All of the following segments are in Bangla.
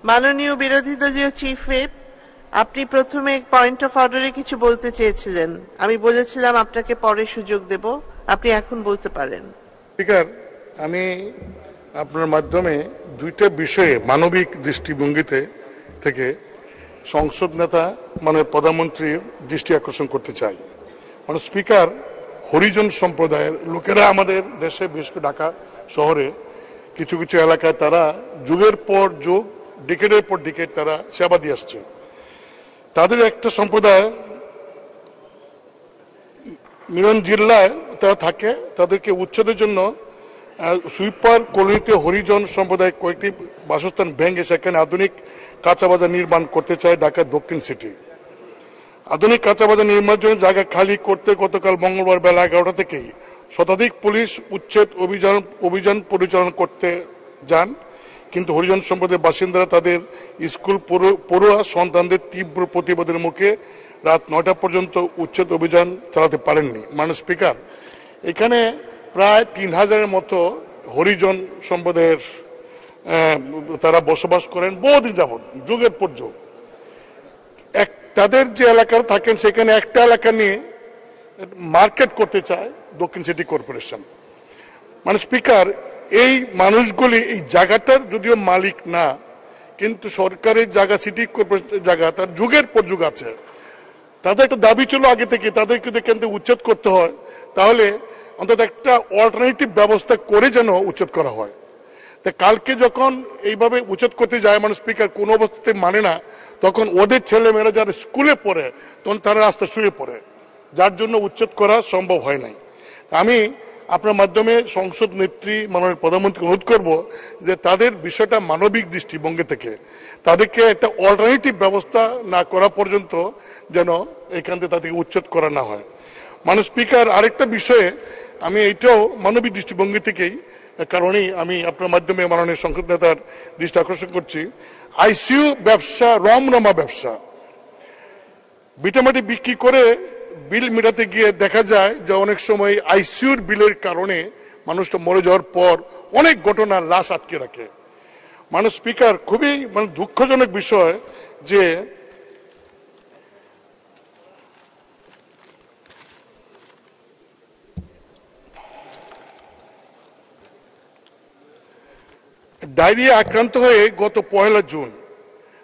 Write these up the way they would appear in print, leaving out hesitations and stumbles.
মাননীয় বিরোধী দলীয় চিফ হুইপ, আপনি প্রথমে পয়েন্ট অফ অর্ডারে কিছু বলতে চেয়েছিলেন। আমি বলেছিলাম আপনাকে পরে সুযোগ দেব, আপনি এখন বলতে পারেন। স্পিকার, আমি আপনার মাধ্যমে দুইটা বিষয়ে মানবিক দৃষ্টিভঙ্গিতে থেকে সংসদ নেতা মানে প্রধানমন্ত্রীর দৃষ্টি আকর্ষণ করতে চাই। মানে স্পিকার, হরিজন সম্প্রদায়ের লোকেরা আমাদের দেশে, বিশেষ করে ঢাকা শহরে কিছু কিছু এলাকায় তারা যুগের পর যুগ, ডিকেডের পর ডিকেড তারা সেবা দিয়ে আসছে। তাদের একটা সম্প্রদায় মিরন জিল্লায় তারা থাকে, তাদেরকে উচ্ছেদের জন্য সুইপার কলোনিতে হরিজন সম্প্রদায় কয়েকটি বাসস্থান ভেঙে সেখানে আধুনিক কাঁচা বাজার নির্মাণ করতে চায় ঢাকা দক্ষিণ সিটি। আধুনিক কাঁচা বাজার নির্মাণের জন্য জায়গা খালি করতে গতকাল মঙ্গলবার বেলা 11টা থেকেই শতাধিক পুলিশ উচ্ছেদ অভিযান পরিচালনা করতে যান, কিন্তু হরিজন সম্প্রদায়ের বাসিন্দারা তাদের স্কুল পড়ুয়া সন্তানদের তীব্র প্রতিবাদের মুখে রাত 9টা পর্যন্ত উচ্ছেদ অভিযান চালাতে পারেননি। মাননীয় স্পিকার, এখানে প্রায় 3000-এর মতো হরিজন সম্প্রদায়ের তারা বসবাস করেন বহুদিন যাবৎ, যুগের পর যুগ। তাদের যে এলাকার থাকেন সেখানে একটা এলাকা নিয়ে মার্কেট করতে চায় দক্ষিণ সিটি কর্পোরেশন। মানে স্পিকার, এই মানুষগুলি এই জায়গাটার যদিও মালিক না, কিন্তু সরকারের জায়গা, সিটি কর্পোরেশনের জায়গা তার যুগের পর যুগ আছে। তাদের একটা দাবি ছিল আগে থেকে, তাদেরকে যদি এখান থেকে উচ্ছেদ করতে হয় তাহলে অন্তত একটা অল্টারনেটিভ ব্যবস্থা করে যেন উচ্ছেদ করা হয়। তা কালকে যখন এইভাবে উচ্ছেদ করতে যায়, মানে স্পিকার কোন অবস্থাতে মানে না, তখন ওদের ছেলে মেয়েরা যারা স্কুলে পড়ে তখন তারা রাস্তা শুয়ে পড়ে, যার জন্য উচ্ছেদ করা সম্ভব হয় নাই। আমি আপনার মাধ্যমে সংসদ নেত্রী মাননীয় প্রধানমন্ত্রী অনুরোধ করব যে তাদের বিষয়টা মানবিক দৃষ্টিভঙ্গি থেকে তাদেরকে একটা অল্টারনেটিভ ব্যবস্থা না করা পর্যন্ত যেন এখান থেকে তাদেরকে উচ্ছেদ করা না হয়। মাননীয় স্পিকার, আরেকটা বিষয়ে আমি এইটাও মানবিক দৃষ্টিভঙ্গি থেকেই কারণেই আমি আপনার মাধ্যমে মাননীয় সংসদ নেতার দৃষ্টি আকর্ষণ করছি। আইসিইউ ব্যবসা রমরমা ব্যবসা, ভিটামাটি বিক্রি করে বিল মেটাতে গিয়ে দেখা যায় যে অনেক সময় আইসিইউর বিলের কারণে মানুষটা মরে যাওয়ার পর অনেক ঘটনা লাশ আটকে রাখে। মাননীয় স্পিকার, খুবই দুঃখজনক বিষয় যে ডায়রিয়া আক্রান্ত হয়ে গত 1 জুন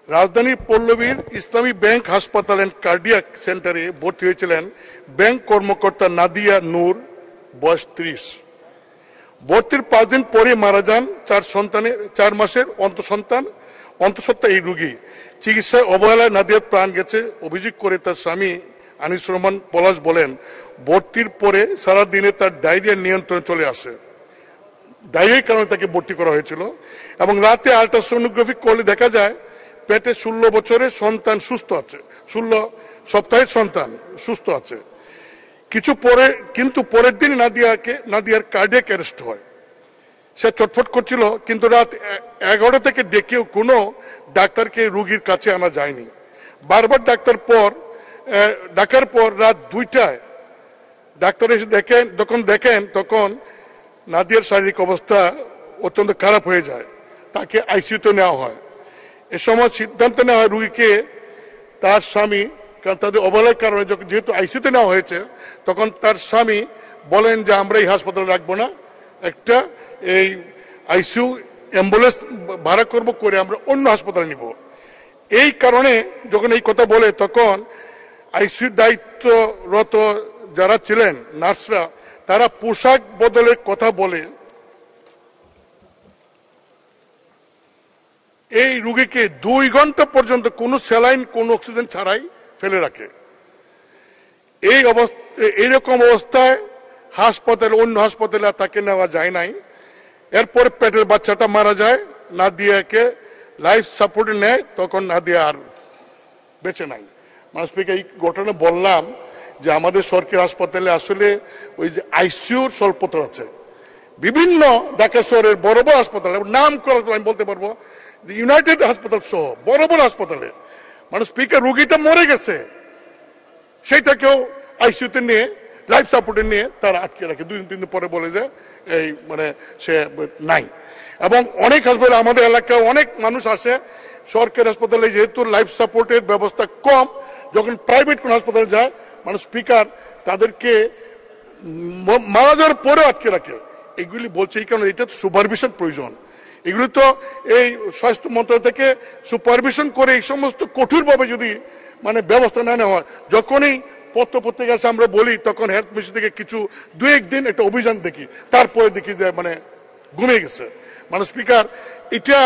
রাজধানীর পল্লবীর ইসলামী ব্যাংক হাসপাতাল এন্ড কার্ডিয়াক সেন্টারে ভর্তি হয়েছিলেন ব্যাংক কর্মকর্তা নাদিয়া নূর, বয়স 30। ভর্তির 5 দিন পরে মারা যান 4 মাসের অন্তঃসত্ত্বা এই রোগী। চিকিৎসায় অবহেলায় নাদিয়ার প্রাণ গেছে অভিযোগ করে তার স্বামী আনিসুর রহমান পলাশ বলেন, ভর্তির পরে সারাদিনে তার ডায়রিয়া নিয়ন্ত্রণে চলে আসে। ডায়রিয়ার কারণে তাকে ভর্তি করা হয়েছিল এবং রাতে আল্ট্রাসোনোগ্রাফি করলে দেখা যায় পেটে 16 বছরের সন্তান সুস্থ আছে, 16 সপ্তাহের সন্তান সুস্থ আছে। কিন্তু পরের দিন নাদিয়ার কার্ডিয়াক অ্যারেস্ট হয়। সে ছটফট করছিল, কিন্তু রাত 11টা থেকে ডেকেও কোনো ডাক্তারকে রোগীর কাছে আনা যায়নি। বারবার ডাকার পর রাত 2টায় ডাক্তার এসে দেখেন তখন নাদিয়ার শারীরিক অবস্থা অত্যন্ত খারাপ হয়ে যায়, তাকে আইসিইউতে নেওয়া হয়। এ সময় সিদ্ধান্ত নেওয়া হয় রোগীকে তার স্বামী, কারণ তাদের অবহেলার কারণে যেহেতু আইসিইউতে নেওয়া হয়েছে, তখন তার স্বামী বলেন যে আমরা এই হাসপাতালে রাখবো না, একটা এই আইসিইউ অ্যাম্বুলেন্স ভাড়া করে আমরা অন্য হাসপাতালে নিব। এই কারণে যখন এই কথা বলে তখন আইসিইউ দায়িত্বরত যারা ছিলেন নার্সরা, তারা পোশাক বদলের কথা বলে এই রোগীকে 2 ঘন্টা পর্যন্ত কোনো স্যালাইন, কোনো অক্সিজেন ছাড়াই ফেলে রাখে। এইরকম অবস্থায় অন্য হাসপাতালে তাকে নেওয়া যায় নাই। এরপরে পেটের বাচ্চাটা মারা যায়, নাদিয়াকে লাইফ সাপোর্টে নেয়, তখন নাদিয়া আর বেঁচে নাই। মানে স্পিকার, এই ঘটনা বললাম যে আমাদের সরকারি হাসপাতালে আসলে ওই যে আইসিইউর স্বল্পতা আছে। বিভিন্ন ঢাকা শহরের বড় বড় হাসপাতালে, নাম করা আমি বলতে পারবো, ইউনাইটেড হাসপাতাল সহ বড় বড় হাসপাতালে মানে স্পিকার রোগীটা মরে গেছে, সেইটাকেও আইসিইউতে নিয়ে লাইফ সাপোর্টে নিয়ে তারা আটকে রাখে, 2-3 দিন পরে বলে যে এই মানে সে নাই। এবং অনেক হাসপাতালে আমাদের এলাকায় অনেক মানুষ আসে সরকারি হাসপাতালে, যেহেতু লাইফ সাপোর্টের ব্যবস্থা কম, যখন প্রাইভেট কোন হাসপাতালে যায় মানে স্পিকার তাদেরকে মারা যাওয়ার পরে আটকে রাখে। এগুলি বলছে এই কারণে এটা তো সুপারভিশন প্রয়োজন, এগুলি তো এই স্বাস্থ্য মন্ত্রণালয় থেকে সুপারভিশন করে এই সমস্ত কঠোরভাবে যদি মানে ব্যবস্থা না নেওয়া হয়। যখনই পত্রিকা আছে আমরা বলি, তখন হেলথ মিনিস্ট্রি থেকে কিছু 2-1 দিন একটা অভিযান দেখি, তারপরে দেখি যে মানে ঘুমিয়ে গেছে। মানে স্পিকার এটা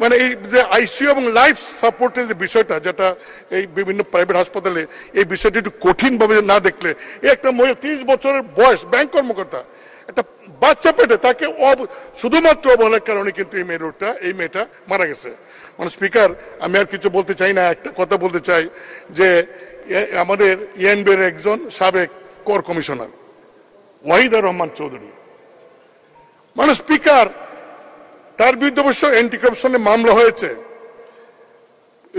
মানে এই যে আইসিইউ এবং লাইফ সাপোর্টের যে বিষয়টা, যেটা এই বিভিন্ন প্রাইভেট হাসপাতালে এই বিষয়টা একটু কঠিন ভাবে না দেখলে, একটা মহিলা 30 বছরের বয়স ব্যাংক কর্মকর্তা, একটা বাচ্চা পেটে, তাকে শুধুমাত্র অবহেলার কারণে কিন্তু এই মেয়েটা মারা গেছে। মানে স্পিকার আমি আর কিছু বলতে চাই না, একটা কথা বলতে চাই যে আমাদের ইএনবির একজন সাবেক কর কমিশনার ওয়াহিদুর রহমান চৌধুরী, মানে স্পিকার তার বিরুদ্ধে অবশ্য অ্যান্টি কারাপশনে মামলা হয়েছে।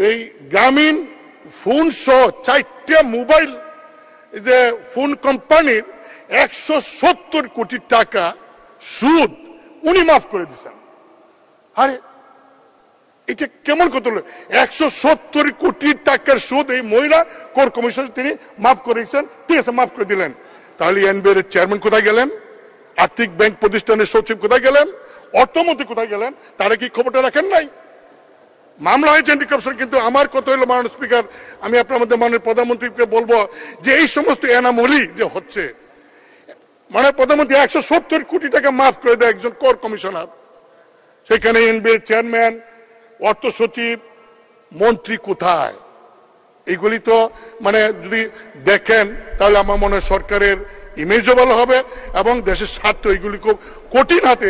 এই গ্রামীণ ফোন সহ 4টা মোবাইল যে ফোন কোম্পানির 170 কোটি টাকা সুদ উনি মাফ করে দিচ্ছেন। আরে এটা কেমন কথা হলো? 170 কোটি টাকার সুদ এই মহিলা কর কমিশন তিনি মাফ করেছেন, ঠিক আছে মাফ করে দিলেন। তাহলে এনবিআর এর চেয়ারম্যান কোথায় গেলেন? আর্থিক ব্যাংক প্রতিষ্ঠানের সচিব কোথায় গেলেন? অর্থমন্ত্রী কোথায় গেলেন? তারা কি খবরটা রাখেন নাই? মামলা হয়েছে অ্যান্টি কারাপশন, কিন্তু আমার কথা হলো মাননীয় স্পিকার, আমি আপনার মধ্যে মাননীয় প্রধানমন্ত্রীকে বলবো যে এই সমস্ত এনামলি যে হচ্ছে, মানে প্রধানমন্ত্রী 170 কোটি টাকা মাফ করে দেয় একজন কর কমিশনার, সেখানে এনবিআর চেয়ারম্যান, অর্থ সচিব, মন্ত্রী কোথায়? এইগুলি তো মানে যদি দেখেন তাহলে আমার মনে হয় সরকারের ইমেজও ভালো হবে এবং দেশের স্বার্থ এইগুলি খুব কঠিন হাতে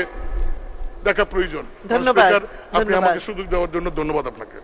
দেখা প্রয়োজন। ধন্যবাদ। আপনি আমাকে সুযোগ দেওয়ার জন্য ধন্যবাদ আপনাকে।